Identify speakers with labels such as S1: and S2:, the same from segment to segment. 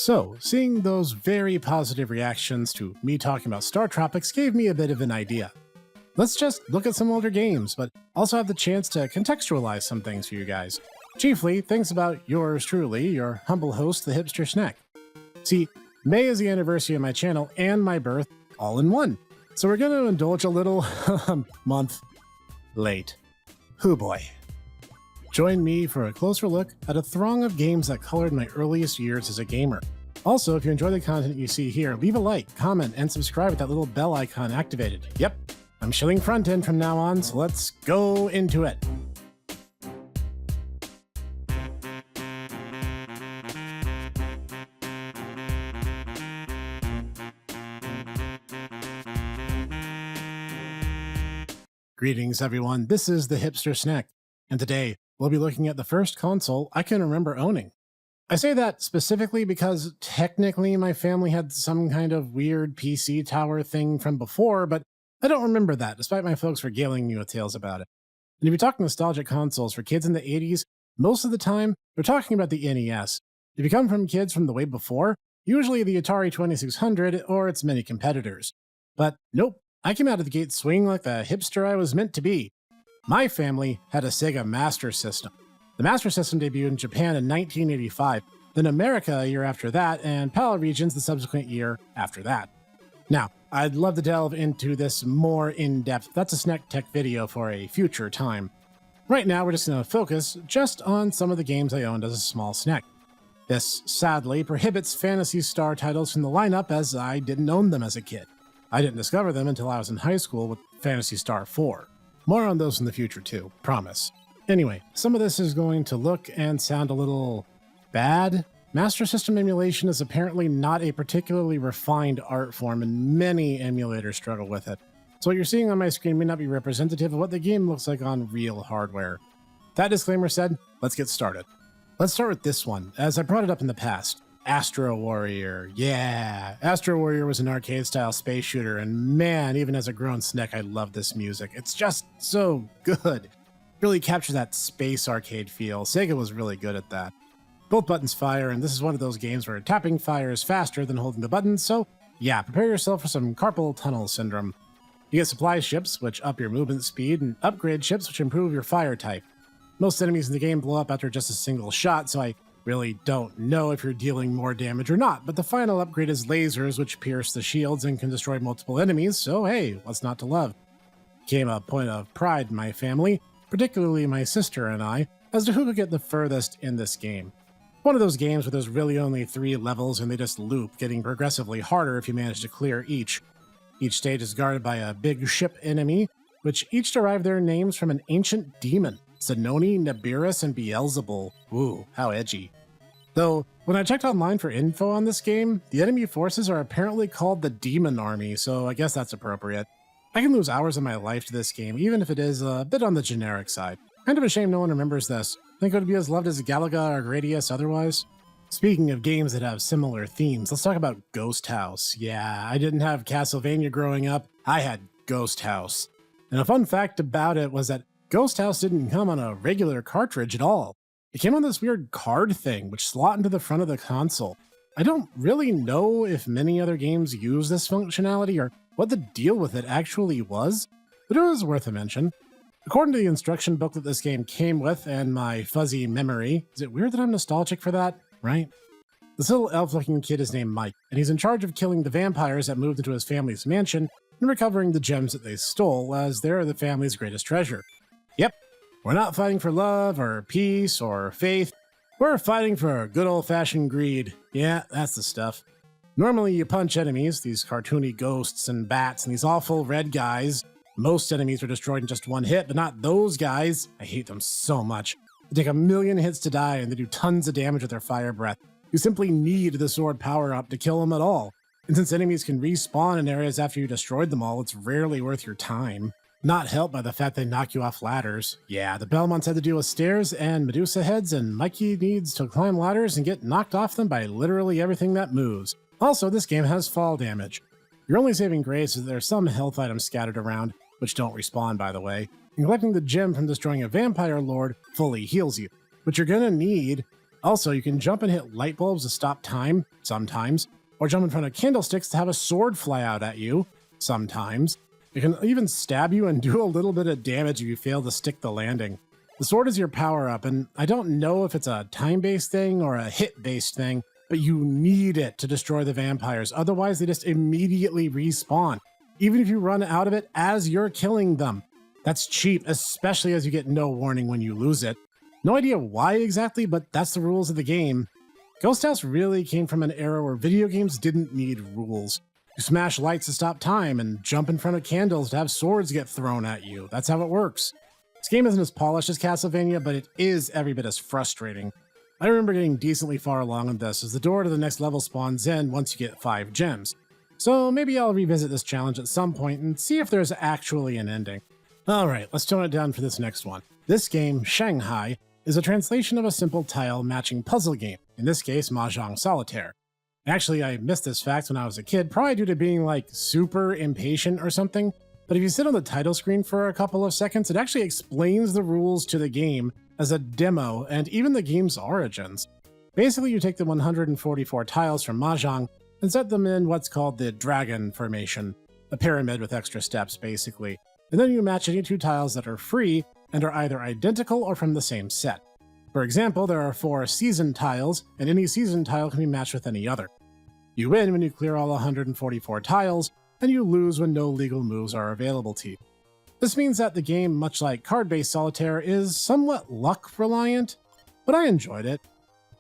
S1: So, seeing those very positive reactions to me talking about Star Tropics gave me a bit of an idea. Let's just look at some older games, but also have the chance to contextualize some things for you guys. Chiefly, things about yours truly, your humble host, the Hipster Snek. See, May is the anniversary of my channel and my birth, all in one. So we're going to indulge a little month late. Hoo boy. Join me for a closer look at a throng of games that colored my earliest years as a gamer. Also, if you enjoy the content you see here, leave a like, comment, and subscribe with that little bell icon activated. Yep, I'm shilling front end from now on, so let's go into it. Greetings everyone, this is the Hipster Snek, and today we'll be looking at the first console I can remember owning. I say that specifically because technically my family had some kind of weird PC tower thing from before, but I don't remember that, despite my folks regaling me with tales about it. And if you talk nostalgic consoles for kids in the 80s, most of the time they're talking about the NES. If you come from kids from the way before, usually the Atari 2600 or its many competitors. But nope. I came out of the gate swinging like the hipster I was meant to be. My family had a Sega Master System. The Master System debuted in Japan in 1985, then America a year after that, and PAL regions the subsequent year after that. Now, I'd love to delve into this more in depth. That's a Snek Tech video for a future time. Right now, we're just going to focus just on some of the games I owned as a small Snek. This, sadly, prohibits Phantasy Star titles from the lineup as I didn't own them as a kid. I didn't discover them until I was in high school with Phantasy Star 4. More on those in the future too, promise. Anyway, some of this is going to look and sound a little bad. Master System emulation is apparently not a particularly refined art form, and many emulators struggle with it. So what you're seeing on my screen may not be representative of what the game looks like on real hardware. That disclaimer said, let's get started. Let's start with this one, as I brought it up in the past. Astroarrior. Yeah, Astroarrior was an arcade-style space shooter, and man, even as a grown Snek, I love this music. It's just so good. Really captures that space arcade feel. Sega was really good at that. Both buttons fire, and this is one of those games where tapping fires faster than holding the buttons, so yeah, prepare yourself for some carpal tunnel syndrome. You get supply ships, which up your movement speed, and upgrade ships, which improve your fire type. Most enemies in the game blow up after just a single shot, so I really don't know if you're dealing more damage or not, but the final upgrade is lasers, which pierce the shields and can destroy multiple enemies, so hey, what's not to love? Became a point of pride in my family, particularly my sister and I, as to who could get the furthest in this game. One of those games where there's really only 3 levels and they just loop, getting progressively harder if you manage to clear each. Each stage is guarded by a big ship enemy, which each derive their names from an ancient demon. Zanoni, Nibiris, and Beelzebul. Ooh, how edgy. Though, when I checked online for info on this game, the enemy forces are apparently called the Demon Army, so I guess that's appropriate. I can lose hours of my life to this game, even if it is a bit on the generic side. Kind of a shame no one remembers this. Think it would be as loved as Galaga or Gradius otherwise? Speaking of games that have similar themes, let's talk about Ghost House. Yeah, I didn't have Castlevania growing up, I had Ghost House. And a fun fact about it was that Ghost House didn't come on a regular cartridge at all. It came on this weird card thing, which slot into the front of the console. I don't really know if many other games use this functionality or what the deal with it actually was, but it was worth a mention. According to the instruction book that this game came with and my fuzzy memory, is it weird that I'm nostalgic for that, right? This little elf-looking kid is named Mike, and he's in charge of killing the vampires that moved into his family's mansion and recovering the gems that they stole, as they're the family's greatest treasure. Yep, we're not fighting for love or peace or faith. We're fighting for good old-fashioned greed. Yeah, that's the stuff. Normally you punch enemies, these cartoony ghosts and bats and these awful red guys. Most enemies are destroyed in just one hit, but not those guys. I hate them so much. They take 1,000,000 hits to die and they do tons of damage with their fire breath. You simply need the sword power-up to kill them at all. And since enemies can respawn in areas after you destroyed them all, it's rarely worth your time. Not helped by the fact they knock you off ladders. Yeah, the Belmonts had to deal with stairs and Medusa heads, and Mikey needs to climb ladders and get knocked off them by literally everything that moves. Also, this game has fall damage. Your only saving grace is that there are some health items scattered around, which don't respawn by the way, and collecting the gem from destroying a vampire lord fully heals you. But you're gonna need Also, you can jump and hit light bulbs to stop time, sometimes, or jump in front of candlesticks to have a sword fly out at you, sometimes. It can even stab you and do a little bit of damage if you fail to stick the landing. The sword is your power-up, and I don't know if it's a time-based thing or a hit-based thing, but you need it to destroy the vampires, otherwise they just immediately respawn, even if you run out of it as you're killing them. That's cheap, especially as you get no warning when you lose it. No idea why exactly, but that's the rules of the game. Ghost House really came from an era where video games didn't need rules. You smash lights to stop time and jump in front of candles to have swords get thrown at you. That's how it works. This game isn't as polished as Castlevania, but it is every bit as frustrating. I remember getting decently far along in this, as the door to the next level spawns in once you get 5 gems. So maybe I'll revisit this challenge at some point and see if there's actually an ending. Alright, let's tone it down for this next one. This game, Shanghai, is a translation of a simple tile matching puzzle game, in this case Mahjong Solitaire. Actually, I missed this fact when I was a kid, probably due to being like super impatient or something, but if you sit on the title screen for a couple of seconds, it actually explains the rules to the game as a demo and even the game's origins. Basically, you take the 144 tiles from Mahjong and set them in what's called the dragon formation, a pyramid with extra steps basically, and then you match any 2 tiles that are free and are either identical or from the same set. For example, there are 4 season tiles, and any season tile can be matched with any other. You win when you clear all 144 tiles, and you lose when no legal moves are available to you. This means that the game, much like card-based solitaire, is somewhat luck-reliant, but I enjoyed it.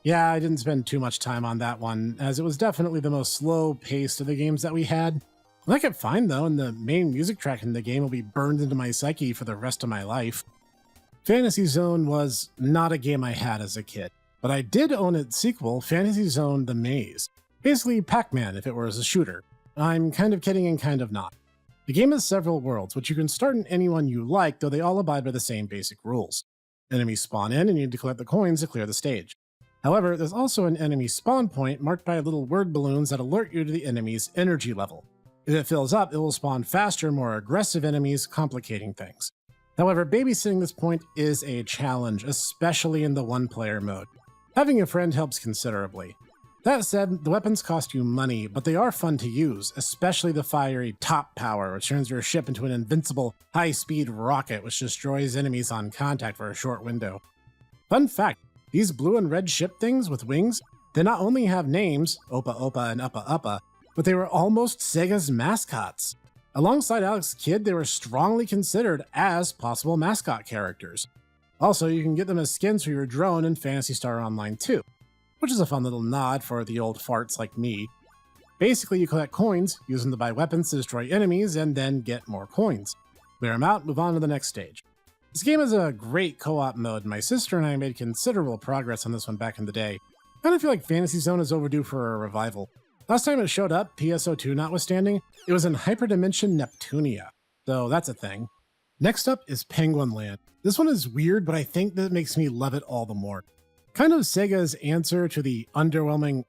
S1: Yeah, I didn't spend too much time on that one, as it was definitely the most slow-paced of the games that we had. I like it fine though, and the main music track in the game will be burned into my psyche for the rest of my life. Fantasy Zone was not a game I had as a kid, but I did own its sequel, Fantasy Zone The Maze. Basically Pac-Man if it were as a shooter. I'm kind of kidding and kind of not. The game has several worlds, which you can start in any one you like, though they all abide by the same basic rules. Enemies spawn in and you need to collect the coins to clear the stage. However, there's also an enemy spawn point marked by little word balloons that alert you to the enemy's energy level. If it fills up, it will spawn faster, more aggressive enemies, complicating things. However, babysitting this point is a challenge, especially in the one-player mode. Having a friend helps considerably. That said, the weapons cost you money, but they are fun to use, especially the fiery top power, which turns your ship into an invincible, high-speed rocket which destroys enemies on contact for a short window. Fun fact, these blue and red ship things with wings, they not only have names, Opa Opa and Uppa Uppa, but they were almost Sega's mascots. Alongside Alex Kidd, they were strongly considered as possible mascot characters. Also, you can get them as skins for your drone in Phantasy Star Online 2, which is a fun little nod for the old farts like me. Basically, you collect coins, use them to buy weapons to destroy enemies, and then get more coins. Clear them out, move on to the next stage. This game is a great co-op mode, and my sister and I made considerable progress on this one back in the day. I kind of feel like Fantasy Zone is overdue for a revival. Last time it showed up, PSO2 notwithstanding, it was in Hyperdimension Neptunia, so that's a thing. Next up is Penguin Land. This one is weird, but I think that makes me love it all the more. Kind of Sega's answer to the underwhelming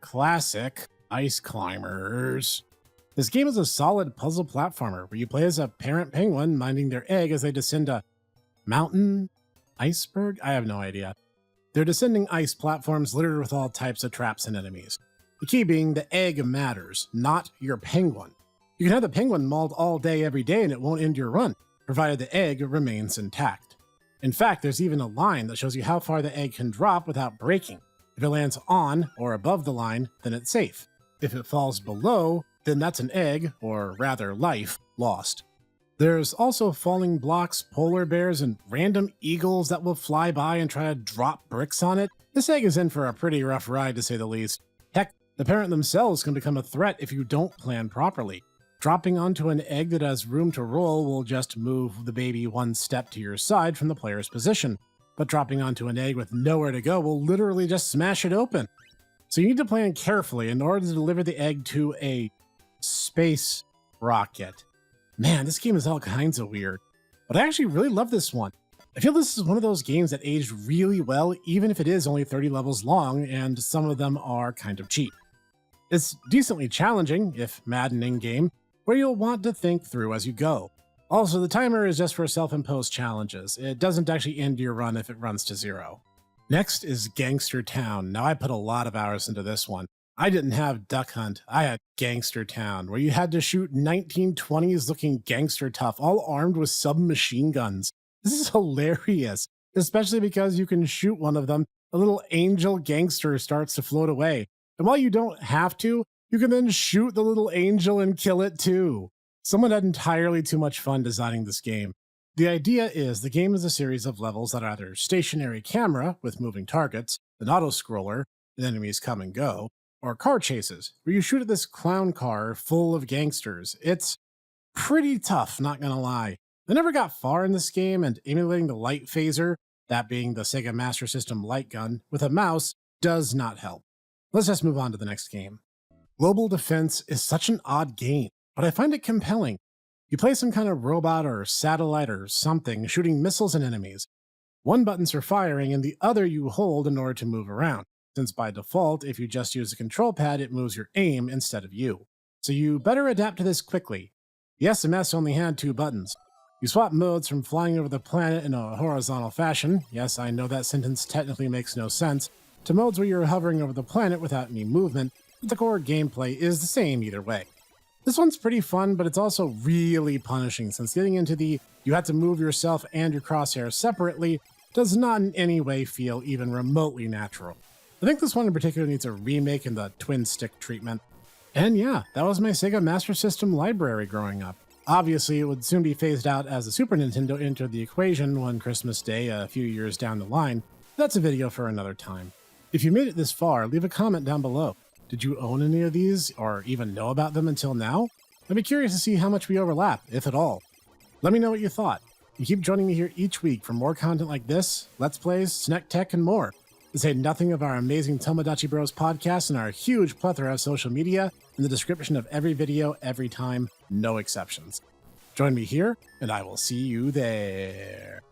S1: classic Ice Climbers. This game is a solid puzzle platformer where you play as a parent penguin minding their egg as they descend a mountain? Iceberg? I have no idea. They're descending ice platforms littered with all types of traps and enemies. The key being the egg matters, not your penguin. You can have the penguin mauled all day every day and it won't end your run, provided the egg remains intact. In fact, there's even a line that shows you how far the egg can drop without breaking. If it lands on or above the line, then it's safe. If it falls below, then that's an egg, or rather life, lost. There's also falling blocks, polar bears, and random eagles that will fly by and try to drop bricks on it. This egg is in for a pretty rough ride to say the least. Heck, the parent themselves can become a threat if you don't plan properly. Dropping onto an egg that has room to roll will just move the baby one step to your side from the player's position, but dropping onto an egg with nowhere to go will literally just smash it open. So you need to plan carefully in order to deliver the egg to a space rocket. Man, this game is all kinds of weird, but I actually really love this one. I feel this is one of those games that aged really well, even if it is only 30 levels long and some of them are kind of cheap. It's decently challenging, if maddening game, where you'll want to think through as you go. Also, the timer is just for self-imposed challenges. It doesn't actually end your run if it runs to 0. Next is Gangster Town. Now, I put a lot of hours into this one. I didn't have Duck Hunt. I had Gangster Town, where you had to shoot 1920s looking gangster tough, all armed with submachine guns. This is hilarious, especially because you can shoot one of them, a little angel gangster starts to float away. And while you don't have to, you can then shoot the little angel and kill it too. Someone had entirely too much fun designing this game. The idea is the game is a series of levels that are either stationary camera with moving targets, an auto-scroller, and enemies come and go, or car chases, where you shoot at this clown car full of gangsters. It's pretty tough, not gonna lie. I never got far in this game, and emulating the light phaser, that being the Sega Master System light gun, with a mouse does not help. Let's just move on to the next game. Global Defense is such an odd game, but I find it compelling. You play some kind of robot or satellite or something shooting missiles at enemies. One button's for firing and the other you hold in order to move around, since by default, if you just use the control pad, it moves your aim instead of you. So you better adapt to this quickly. The SMS only had 2 buttons. You swap modes from flying over the planet in a horizontal fashion, yes, I know that sentence technically makes no sense, to modes where you're hovering over the planet without any movement, but the core gameplay is the same either way. This one's pretty fun, but it's also really punishing, since getting into the you have to move yourself and your crosshairs separately does not in any way feel even remotely natural. I think this one in particular needs a remake in the twin stick treatment. And yeah, that was my Sega Master System library growing up. Obviously, it would soon be phased out as the Super Nintendo entered the equation one Christmas Day a few years down the line. That's a video for another time. If you made it this far, leave a comment down below. Did you own any of these, or even know about them until now? I'd be curious to see how much we overlap, if at all. Let me know what you thought. And keep joining me here each week for more content like this, Let's Plays, Snek Tech, and more. To say nothing of our amazing Tomodachi Bros podcast and our huge plethora of social media in the description of every video, every time, no exceptions. Join me here, and I will see you there.